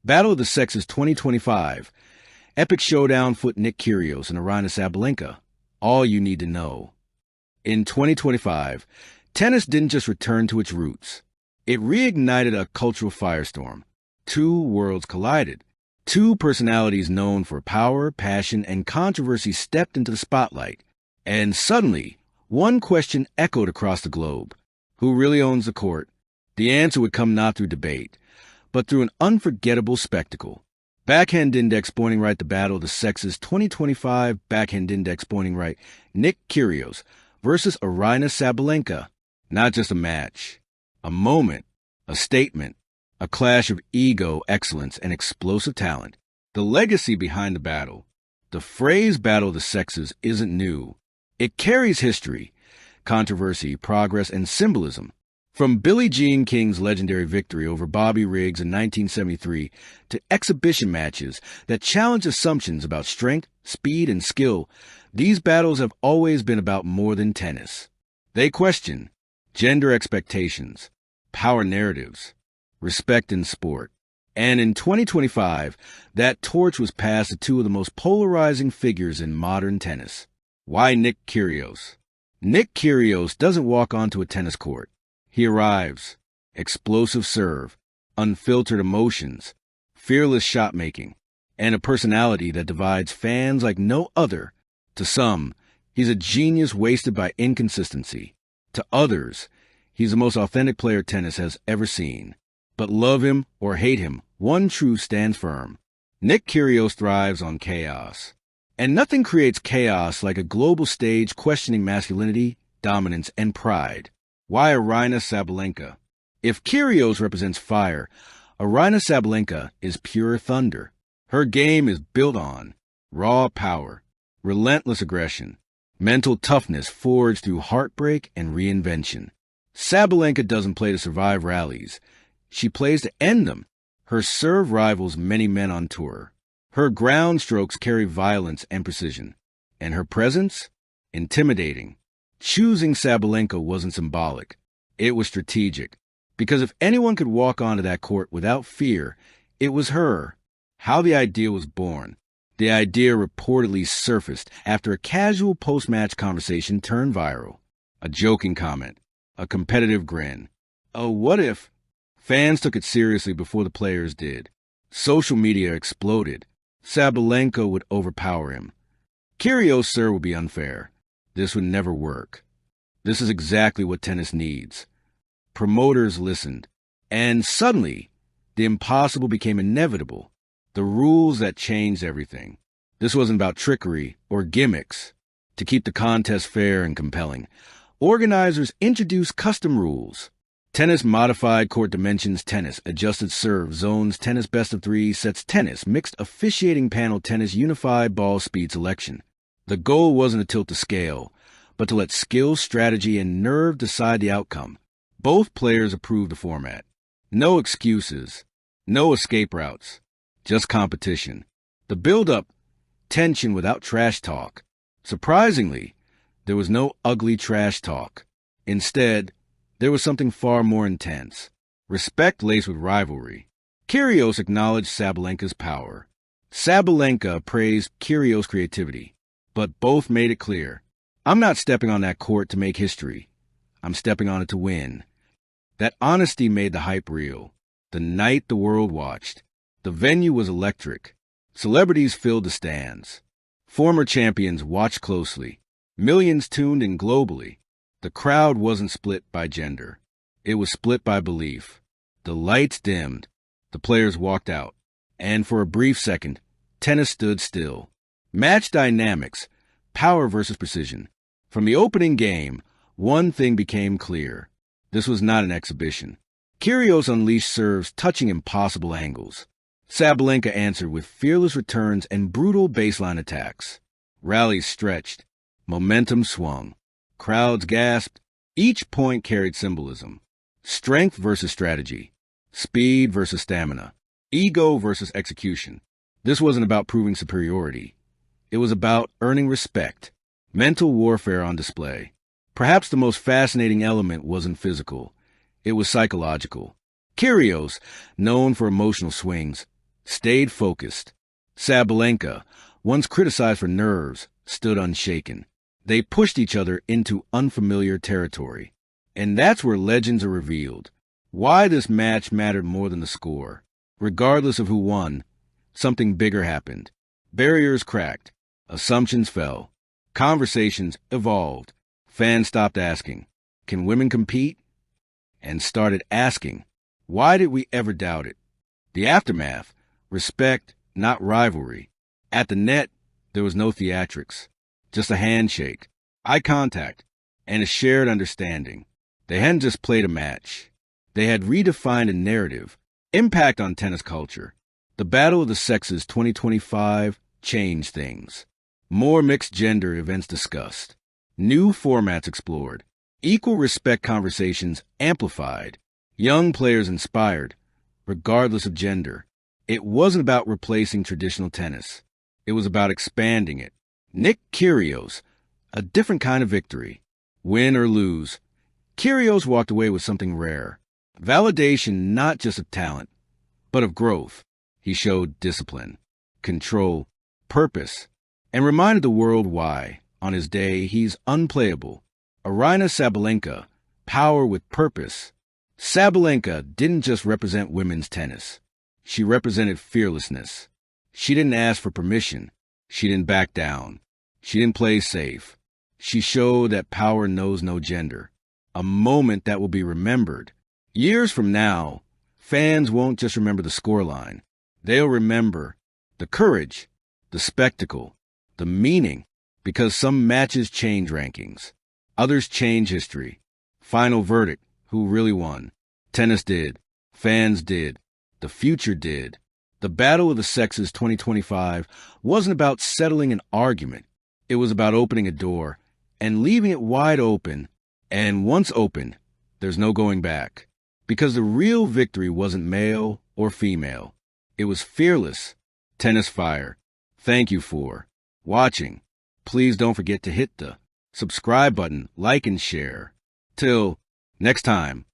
Battle of the Sexes 2025. Epic showdown foot Nick Kyrgios and Aryna Sabalenka. All you need to know. In 2025, tennis didn't just return to its roots. It reignited a cultural firestorm. Two worlds collided. Two personalities known for power, passion, and controversy stepped into the spotlight. And suddenly, one question echoed across the globe. Who really owns the court? The answer would come not through debate, but through an unforgettable spectacle. Backhand Index pointing right the Battle of the Sexes 2025 Backhand Index pointing right Nick Kyrgios versus Aryna Sabalenka. Not just a match. A moment. A statement. A clash of ego, excellence, and explosive talent. The legacy behind the battle. The phrase Battle of the Sexes isn't new. It carries history, controversy, progress, and symbolism. From Billie Jean King's legendary victory over Bobby Riggs in 1973 to exhibition matches that challenge assumptions about strength, speed, and skill, these battles have always been about more than tennis. They question gender expectations, power narratives, respect in sport. And in 2025, that torch was passed to two of the most polarizing figures in modern tennis. Why Nick Kyrgios? Nick Kyrgios doesn't walk onto a tennis court. He arrives. Explosive serve, unfiltered emotions, fearless shot-making, and a personality that divides fans like no other. To some, he's a genius wasted by inconsistency. To others, he's the most authentic player tennis has ever seen. But love him or hate him, one truth stands firm. Nick Kyrgios thrives on chaos. And nothing creates chaos like a global stage questioning masculinity, dominance, and pride. Why Aryna Sabalenka? If Kyrgios represents fire, Aryna Sabalenka is pure thunder. Her game is built on raw power, relentless aggression, mental toughness forged through heartbreak and reinvention. Sabalenka doesn't play to survive rallies. She plays to end them. Her serve rivals many men on tour. Her ground strokes carry violence and precision. And her presence? Intimidating. Choosing Sabalenka wasn't symbolic. It was strategic. Because if anyone could walk onto that court without fear, it was her. How the idea was born. The idea reportedly surfaced after a casual post-match conversation turned viral. A joking comment. A competitive grin. A what if? Fans took it seriously before the players did. Social media exploded. Sabalenka would overpower him. Kyrgios' serve would be unfair. This would never work. This is exactly what tennis needs. Promoters listened. And suddenly, the impossible became inevitable. The rules that changed everything. This wasn't about trickery or gimmicks. To keep the contest fair and compelling, organizers introduced custom rules. Tennis modified court dimensions tennis, adjusted serve, zones, tennis best of three, sets tennis, mixed officiating panel tennis, unified ball speed selection. The goal wasn't to tilt the scale, but to let skill, strategy, and nerve decide the outcome. Both players approved the format. No excuses, no escape routes, just competition. The build-up, tension without trash talk. Surprisingly, there was no ugly trash talk. Instead, there was something far more intense. Respect laced with rivalry. Kyrgios acknowledged Sabalenka's power. Sabalenka praised Kyrgios' creativity. But both made it clear, I'm not stepping on that court to make history. I'm stepping on it to win. That honesty made the hype real. The night the world watched. The venue was electric. Celebrities filled the stands. Former champions watched closely. Millions tuned in globally. The crowd wasn't split by gender. It was split by belief. The lights dimmed. The players walked out. And for a brief second, tennis stood still. Match dynamics, power versus precision. From the opening game, one thing became clear. This was not an exhibition. Kyrgios unleashed serves touching impossible angles. Sabalenka answered with fearless returns and brutal baseline attacks. Rallies stretched. Momentum swung. Crowds gasped. Each point carried symbolism. Strength versus strategy. Speed versus stamina. Ego versus execution. This wasn't about proving superiority. It was about earning respect. Mental warfare on display. Perhaps the most fascinating element wasn't physical. It was psychological. Kyrgios, known for emotional swings, stayed focused. Sabalenka, once criticized for nerves, stood unshaken. They pushed each other into unfamiliar territory. And that's where legends are revealed. Why this match mattered more than the score. Regardless of who won, something bigger happened. Barriers cracked. Assumptions fell. Conversations evolved. Fans stopped asking, "Can women compete?" and started asking, "Why did we ever doubt it?" The aftermath, respect, not rivalry. At the net, there was no theatrics, just a handshake, eye contact, and a shared understanding. They hadn't just played a match. They had redefined a narrative, impact on tennis culture. The Battle of the Sexes 2025 changed things. More mixed gender events discussed. New formats explored. Equal respect conversations amplified. Young players inspired, regardless of gender. It wasn't about replacing traditional tennis. It was about expanding it. Nick Kyrgios, a different kind of victory. Win or lose, Kyrgios walked away with something rare. Validation not just of talent, but of growth. He showed discipline, control, purpose, and reminded the world why, on his day, he's unplayable. Aryna Sabalenka, power with purpose. Sabalenka didn't just represent women's tennis. She represented fearlessness. She didn't ask for permission. She didn't back down. She didn't play safe. She showed that power knows no gender. A moment that will be remembered. Years from now, fans won't just remember the scoreline. They'll remember the courage, the spectacle, the meaning, because some matches change rankings. Others change history. Final verdict, who really won? Tennis did. Fans did. The future did. The Battle of the Sexes 2025 wasn't about settling an argument. It was about opening a door and leaving it wide open. And once open, there's no going back. Because the real victory wasn't male or female. It was fearless. Tennis fire. Thank you for watching. Please don't forget to hit the subscribe button, like and share. Till next time.